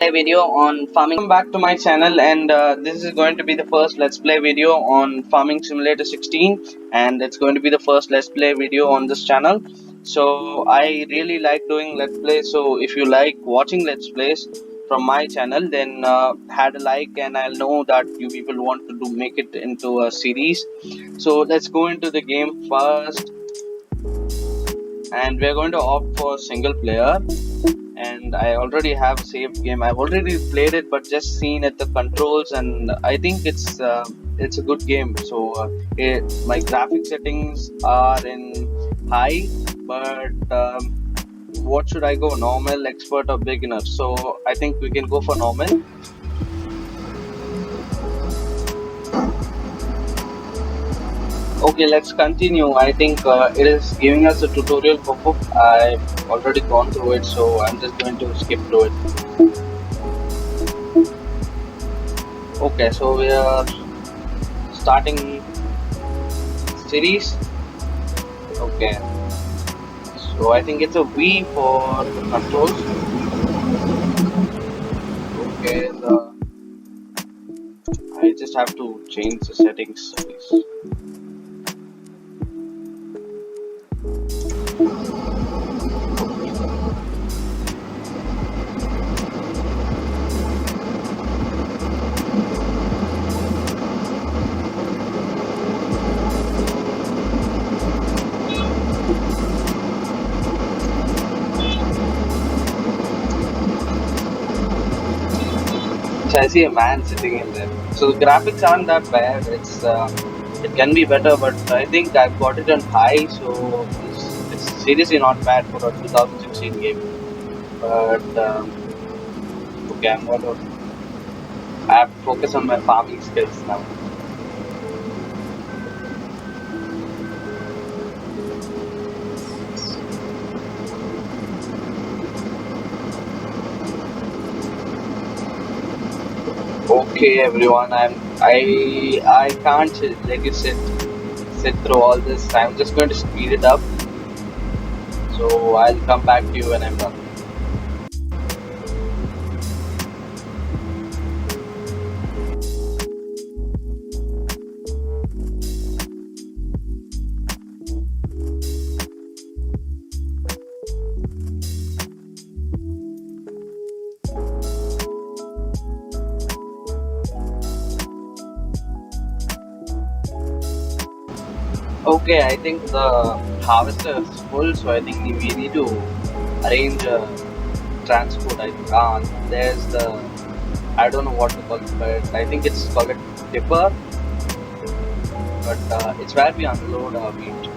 play video on farming. Welcome back to my channel, and this is going to be the first let's play video on Farming Simulator 16, and it's going to be the first let's play video on this channel. So I really like doing let's play. So if you like watching let's plays from my channel, then had a like, and I'll know that you people want to make it into a series. So let's go into the game first, and we're going to opt for single player. And I already have a saved game. I've already played it, but just seen at the controls, and I think it's a good game. So my graphic settings are in high, but what should I go? Normal, expert, or beginner? So I think we can go for normal. Okay, let's continue. I think it is giving us a tutorial pop-up. I've already gone through it, so I'm just going to skip through it. Okay, so we are starting series. Okay, so I think it's a V for the controls. Okay, I just have to change the settings, please. So I see a man sitting in there. So the graphics aren't that bad. It can be better, but I think I've got it on high, so it's seriously not bad for a 2016 game. But okay, I have to focus on my farming skills now. Okay, everyone, I can't let you sit through all this. I'm just going to speed it up. So I'll come back to you when I'm done. Okay, I think the harvester is full, so I think we need to arrange transport. There's I don't know what to call it, but I think it's called a tipper. But it's where we unload our wheat.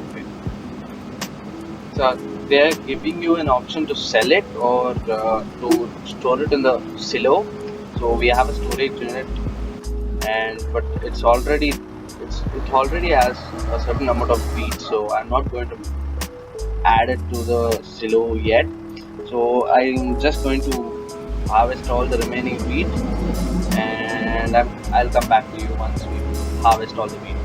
Okay. So they're giving you an option to sell it or to store it in the silo. So we have a storage unit, but it already has a certain amount of wheat, so I'm not going to add it to the silo yet. So I'm just going to harvest all the remaining wheat, and I'll come back to you once we harvest all the wheat.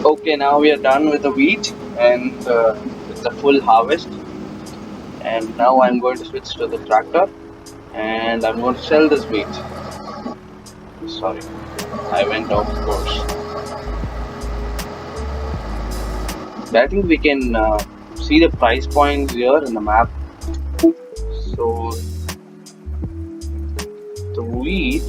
Okay, now we are done with the wheat, and it's a full harvest. And now I'm going to switch to the tractor, and I'm going to sell this wheat. Sorry, I went off course. I think we can see the price points here in the map. So the wheat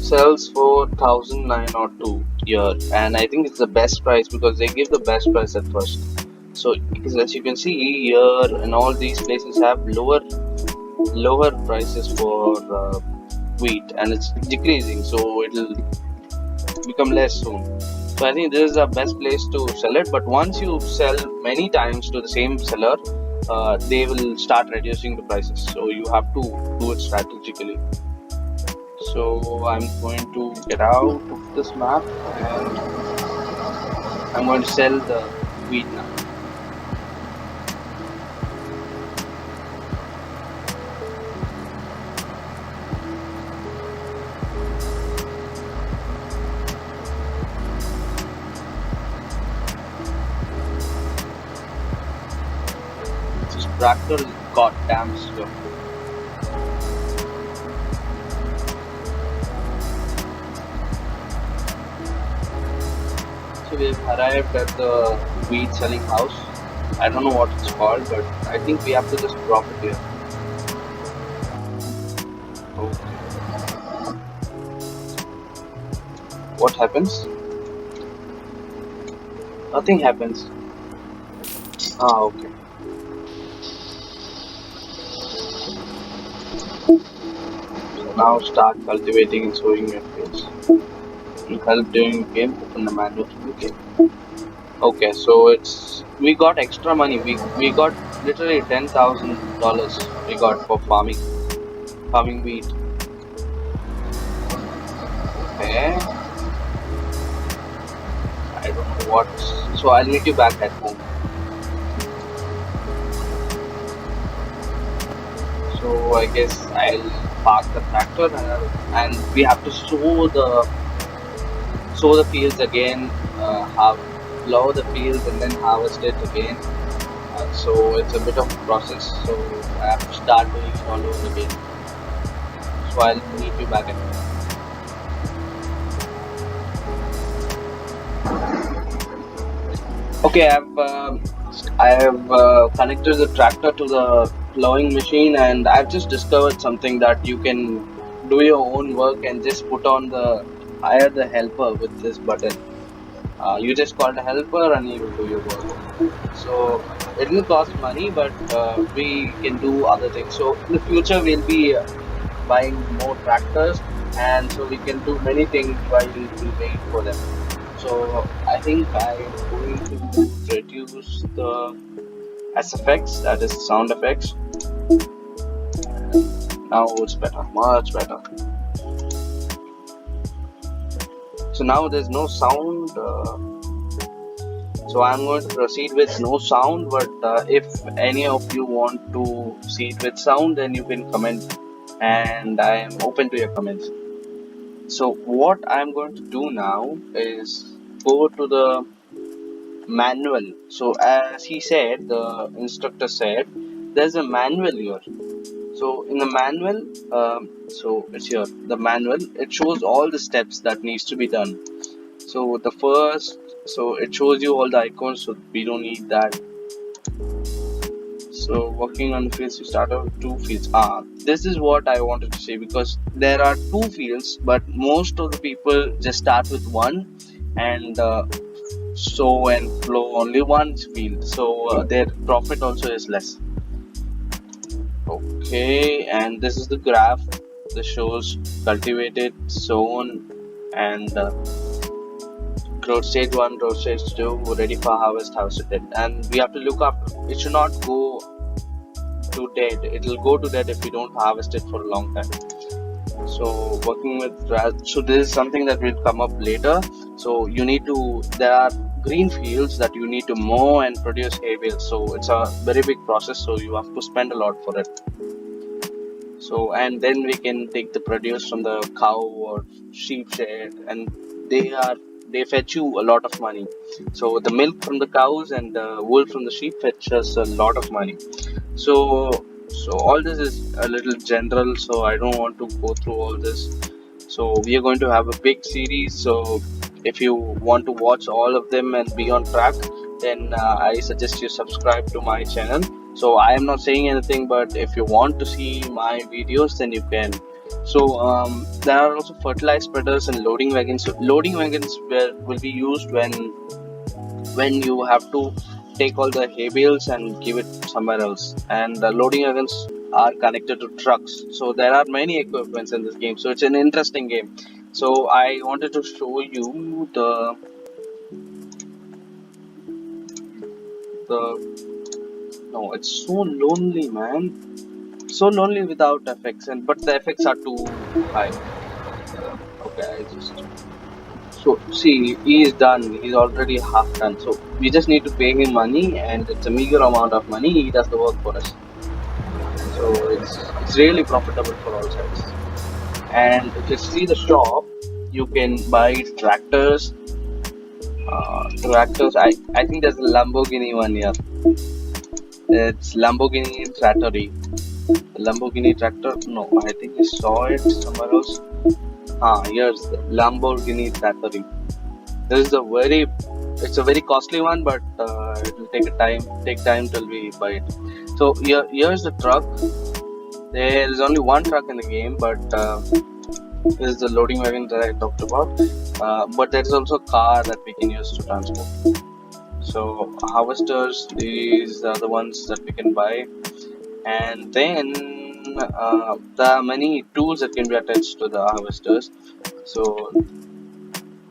sells for 1902 here, and I think it's the best price because they give the best price at first. So because as you can see here, and all these places have lower prices for wheat, and it's decreasing, so it'll become less soon. So I think this is the best place to sell it. But once you sell many times to the same seller, they will start reducing the prices. So you have to do it strategically. So I'm going to get out of this map and I'm going to sell the wheat now. This tractor is goddamn slow. So we've arrived at the wheat selling house. I don't know what it's called, but I think we have to just drop it here. Okay. What happens? Nothing happens. Ah, okay. So now start cultivating and sowing your fields. You help during the game, open the manual for the game. Okay, so it's we got extra money. We got literally $10,000 we got for farming wheat. Okay, I don't know what. So I'll meet you back at home. So I guess I'll park the tractor and we have to sow the fields again, have plow the fields and then harvest it again. So it's a bit of a process. So I have to start doing it all over again. So I'll meet you back at home. Okay, I have connected the tractor to the plowing machine, and I've just discovered something that you can do your own work and just put on the hire the helper with this button. You just call the helper and he will do your work. So it will cost money, but we can do other things. So in the future, we'll be buying more tractors, and so we can do many things while we wait for them. So I think I'm going to reduce the SFX, that is sound effects. Now it's better, much better. So now there's no sound. So I'm going to proceed with no sound, but if any of you want to see it with sound, then you can comment, and I am open to your comments. So what I'm going to do now is go to the manual. So as he said, the instructor said, there's a manual here. So in the manual, so it's here. The manual, it shows all the steps that needs to be done. So the first, so it shows you all the icons. So we don't need that. So working on the fields, you start out with two fields. This is what I wanted to say, because there are two fields, but most of the people just start with one and sow and flow only one field. So their profit also is less. Okay, and this is the graph. This shows cultivated, sown, and growth stage 1, growth stage 2, ready for harvest, harvested. And we have to look up. It should not go to dead. It will go to dead if we don't harvest it for a long time. So working with so this is something that will come up later. So you need to, there are green fields that you need to mow and produce hay bales. So it's a very big process. So you have to spend a lot for it. So and then we can take the produce from the cow or sheep shed, and they fetch you a lot of money. So the milk from the cows and the wool from the sheep fetch us a lot of money. So all this is a little general, so I don't want to go through all this. So we are going to have a big series. So if you want to watch all of them and be on track, then I suggest you subscribe to my channel. So I am not saying anything, but if you want to see my videos, then you can. So there are also fertilizer spreaders and loading wagons. So loading wagons will be used when you have to take all the hay bales and give it somewhere else, and the loading wagons are connected to trucks. So there are many equipments in this game, so it's an interesting game. So I wanted to show you the No, it's so lonely, man. So lonely without effects, and but the effects are too high. Okay, I just so see, he is done. He's already half done. So we just need to pay him money, and it's a meager amount of money. He does the work for us. So it's really profitable for all sides. And if you see the shop, you can buy tractors. Tractors. I think there's a Lamborghini one here. It's Lamborghini Trattori. Lamborghini tractor? No, I think I saw it somewhere else. Here's the Lamborghini Trattori. This is a very, it's a very costly one, but it will take time till we buy it. So here's the truck. There is only one truck in the game, but this is the loading wagon that I talked about. But there is also a car that we can use to transport. So harvesters, these are the ones that we can buy, and then there are many tools that can be attached to the harvesters. So,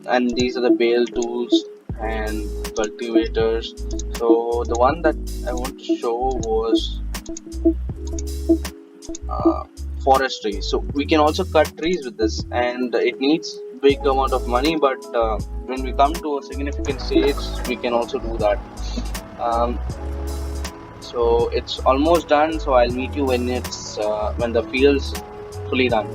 and these are the bale tools and cultivators. So the one that I want to show was uh, forestry. So we can also cut trees with this, and it needs big amount of money, but when we come to a significant stage we can also do that. um, so it's almost done, so I'll meet you when it's when the field's fully done.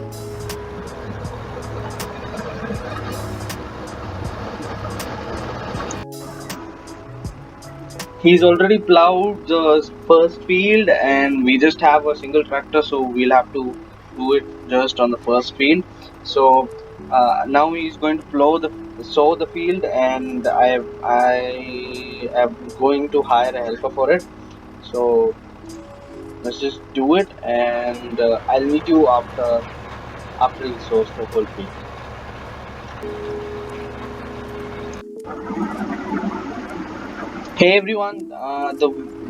He's already plowed the first field, and we just have a single tractor, so we'll have to do it just on the first field. So now he's going to sow the field, and I am going to hire a helper for it. So let's just do it, and I'll meet you after he sows the whole field. Hey everyone,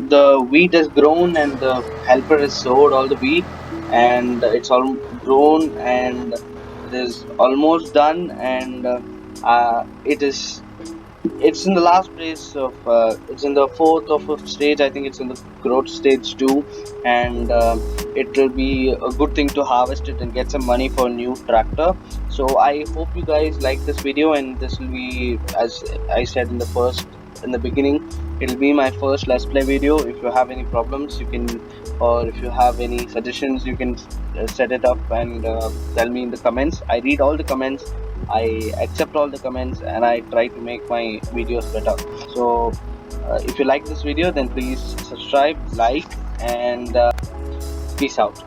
the wheat has grown and the helper has sowed all the wheat, and it's all grown and it is almost done, and it's in the last place of it's in the fourth or fifth stage. I think it's in the growth stage too, and it will be a good thing to harvest it and get some money for a new tractor. So I hope you guys like this video, and this will be, as I said in the beginning, it'll be my first let's play video. If you have any problems, you can, or if you have any suggestions, you can set it up and tell me in the comments. I read all the comments, I accept all the comments, and I try to make my videos better. So if you like this video, then please subscribe, like, and peace out.